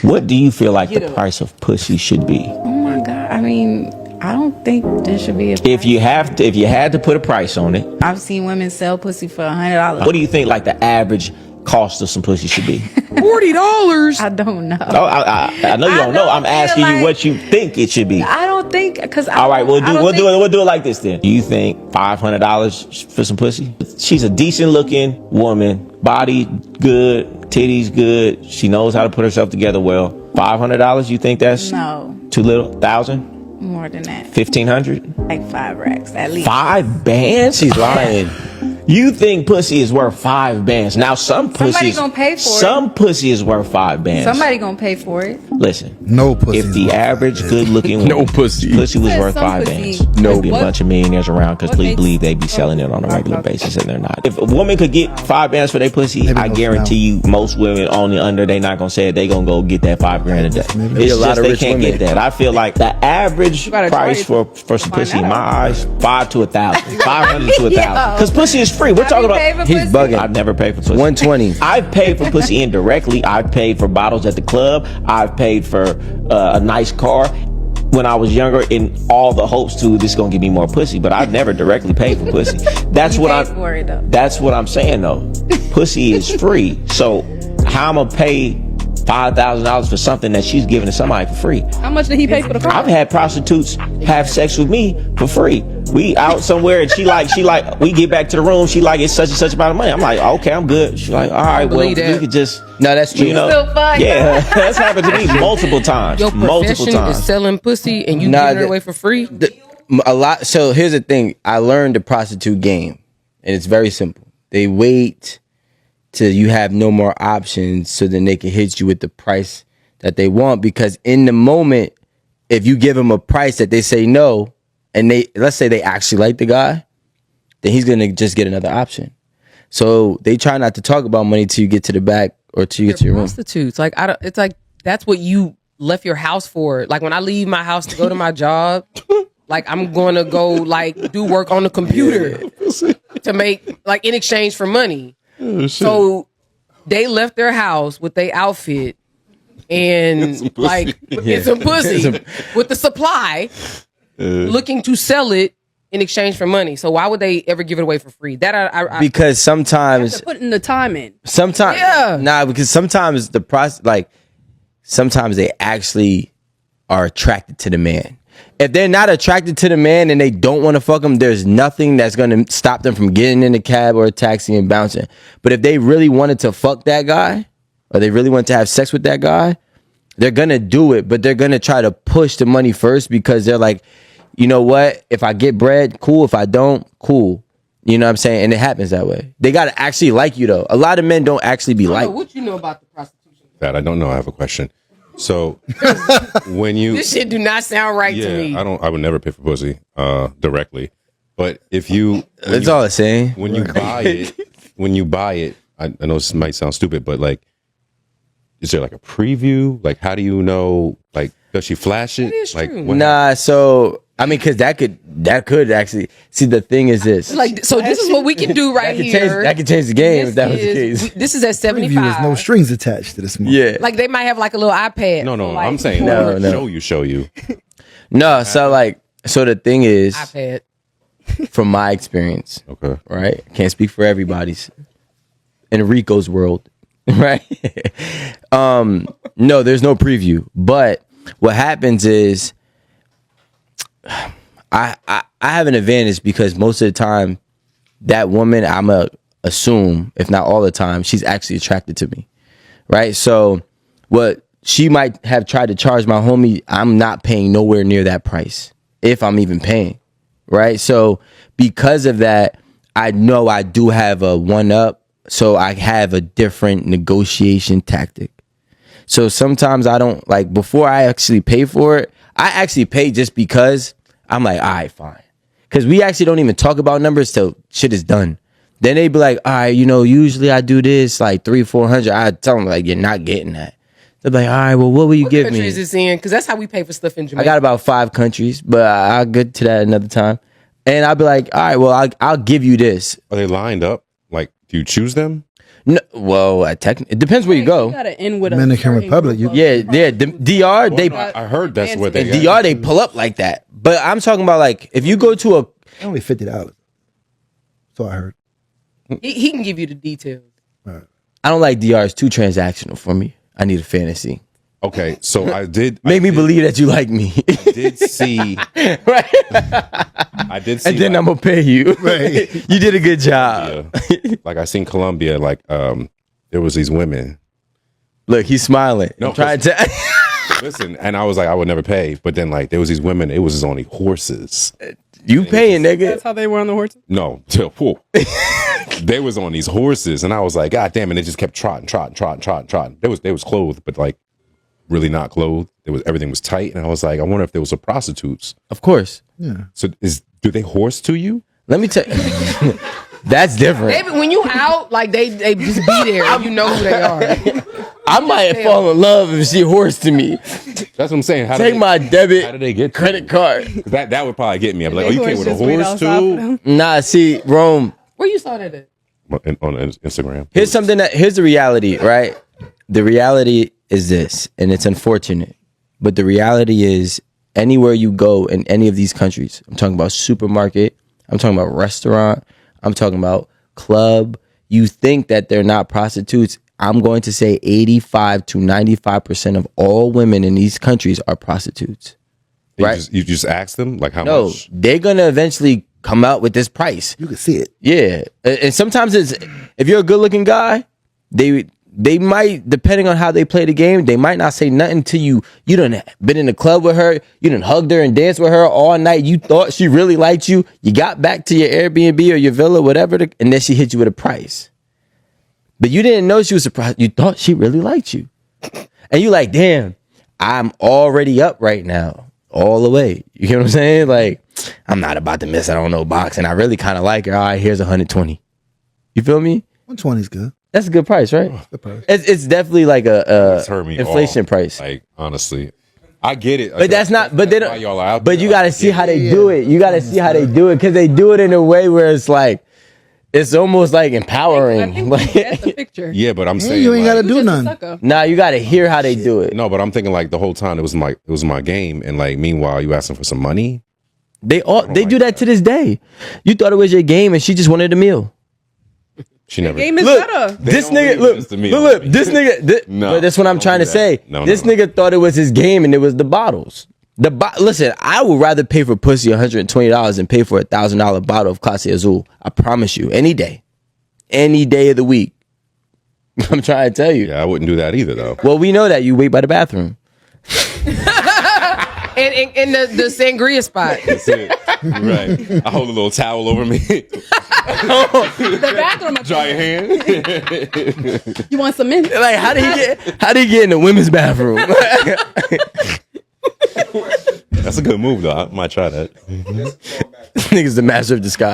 What do you feel like the price of pussy should be? Oh my God. I mean, I don't think there should be a price. If you had to put a price on it. I've seen women sell pussy for $100. What do you think like the average cost of some pussy should be? $40. I don't know. Oh, I know you don't know. I'm asking you what you think it should be. I don't think, because all right, we'll do it like this then. You think $500 for some pussy? She's a decent looking woman, body good, titties good. She knows how to put herself together well. $500? You think that's too little? 1,000? More than that. 1,500? Like 5 racks at least. 5 bands? She's lying. You think pussy is worth 5 bands? Now somebody gonna pay for it. Some pussy is worth 5 bands. Somebody gonna pay for it. Listen, no pussy. If the average good-looking woman, no pussy was worth 5 bands, there'd be a bunch of millionaires around. Because please believe they'd be selling it on a regular basis, and they're not. If a woman could get 5 bands for their pussy, I guarantee you, most women on the under, they not gonna say it. They gonna go get that 5 grand a day. It's just they can't get that. I feel like the average price for some pussy in my eyes, 5 to 1,000, 500 to 1,000. Because pussy is free. We're talking about. He's bugging. I've never paid for pussy. 120. I've paid for pussy indirectly. I've paid for bottles at the club. I've paid for a nice car when I was younger, in all the hopes to this is gonna give me more pussy. But I've never directly paid for pussy. That's what I'm saying though. Pussy is free. So how I'm gonna pay $5,000 for something that she's giving to somebody for free? How much did he pay for the car? I've had prostitutes have sex with me for free. We out somewhere and she like, we get back to the room. She like, it's such and such amount of money. I'm like, okay, I'm good. She's like, all right, well, you could just. No, that's true. You know, still fun. Yeah, that's happened to me multiple times. Your multiple profession times. is selling pussy and you giving it away for free? A lot. So here's the thing. I learned the prostitute game, and it's very simple. They wait till you have no more options, so then they can hit you with the price that they want. Because in the moment, if you give them a price that they say no, and let's say they actually like the guy, then he's gonna just get another option. So they try not to talk about money till you get to the back or till you get to your room. Prostitutes, like it's like that's what you left your house for. Like when I leave my house to go to my job, like I'm going to go like do work on the computer to make like in exchange for money. So they left their house with their outfit and like get some pussy with the supply, looking to sell it in exchange for money. So why would they ever give it away for free? That because sometimes putting the time in. Sometimes, because sometimes the process, like sometimes they actually are attracted to the man. If they're not attracted to the man and they don't want to fuck him, there's nothing that's going to stop them from getting in a cab or a taxi and bouncing. But if they really wanted to fuck that guy, or they really want to have sex with that guy, they're going to do it, but they're going to try to push the money first because they're like, you know what? If I get bread, cool. If I don't, cool. You know what I'm saying? And it happens that way. They got to actually like you, though. A lot of men don't actually be liked. What you know about the prostitution? That I don't know. I have a question. So when you this shit do not sound right to me. I would never pay for pussy directly. But if you that's all I'm saying. When you buy it, I know this might sound stupid, but like, is there like a preview? Like, how do you know? Like, does she flash it? Like, nah. So I mean, because that could actually see. The thing is this. Like, so this is what we can do right here. That could change the game if that was the case. This is at 75. There's no strings attached to this one. Yeah. Like they might have like a little iPad. No. Like, I'm saying show you. No. So the thing is, iPad. From my experience, okay, right? Can't speak for everybody's. In Rico's world, right? No, there's no preview. But what happens is, I have an advantage because most of the time, that woman I'ma assume, if not all the time, she's actually attracted to me, right? So what she might have tried to charge my homie, I'm not paying nowhere near that price, if I'm even paying, right? So because of that, I know I do have a one up, so I have a different negotiation tactic. So sometimes I don't, like, before I actually pay for it, I actually pay just because I'm like, all right, fine. Because we actually don't even talk about numbers till shit is done. Then they be like, all right, usually I do this like 300-400. I tell them like, you're not getting that. They're like, all right, well, what will you give me? What country is this in? Because that's how we pay for stuff in Jamaica. I got about 5 countries, but I'll get to that another time. And I'll be like, all right, well, I'll give you this. Are they lined up? Like, do you choose them? No, well, it depends where you You go. gotta end with Dominican a Republic, you- Yeah, DR, they I heard that's where in they DR they pull up like that. But I'm talking about like if you go to a Only $50. So I heard. He can give you the details. I don't like DR. It's too transactional for me. I need a fantasy. Okay, so I did Make me believe that you like me. did see Right. I did see And then like, I'm gonna pay you. Right. You did a good job. like I seen Colombia, like there was these women. Look, he's smiling. No, I'm trying to Listen, and I was like, I would never pay. But then like there was these women, it was only horses. you paying, nigga. That's how they were on the horses. No, whoa. They was on these horses, and I was like, God damn, and they just kept trotting. They was clothed, but like really not clothed. Everything was tight, and I was like, I wonder if there was a prostitutes. Of course. So do they horse to you? Let me tell you. That's different. When you out, like they just be there. You know who they are. I might fall in love if she horse to me. That's what I'm saying. How Take my debit How did they get to credit you? card. That would probably get me. I'm like, oh, They you came with a just wait horse outside for too? them. Nah, see, Rome. Where you saw that at? On Instagram. Here's the reality, right? The reality is this, and it's unfortunate, but the reality is anywhere you go in any of these countries, I'm talking about supermarket, I'm talking about restaurant, I'm talking about club, you think that they're not prostitutes. I'm going to say 85 to 95% of all women in these countries are prostitutes. Right? You just ask them like how No, much? they're going to eventually come out with this price. You can see it. Yeah, and sometimes it's if you're a good looking guy, they might, depending on how they play the game, they might not say nothing to you. You done been in the club with her, you done hugged her and danced with her all night. You thought she really liked you. You got back to your Airbnb or your villa, whatever, and then she hit you with a price. But you didn't know she was surprised. You thought she really liked you, and you like, damn, I'm already up right now, all the way. You get what I'm saying? Like, I'm not about to miss out on no boxing. I really kind of like her. All right, here's 120. You feel me? 120 is good. That's a good price, right? Good price. It's definitely like a It's hurt me inflation off. price. Like honestly, I get it. But that's not. But they Why y'all are out But there. you got to I see get how it. they do it. You got to see how they do it because they do it in a way where it's like, it's almost like I empowering. think Like, that's the picture. Yeah, but I'm saying you ain't like, got to do Just a nothing. sucker. nah, you got to hear how they do it. no, but I'm thinking like the whole time it was my game, and like meanwhile you asking for some money. They like do that to this day. You thought it was your game, and she just wanted a meal. She never. Game is Look, better. this don't nigga, leave look, this to me. look, this nigga. No, but that's what I'm don't trying do to that. say. No, this no. nigga thought it was his game, and it was the bottles. Listen, I would rather pay for pussy $120 than pay for $1,000 bottle of Clase Azul. I promise you, any day of the week. I'm trying to tell you. Yeah, I wouldn't do that either though. Well, we know that you wait by the bathroom. In the sangria spot. That's it. Right. I hold a little towel over me. The bathroom. Dry your hand. You want some mint? Like, how did he get in the women's bathroom? That's a good move though. I might try that. Nigga's the master of disguise.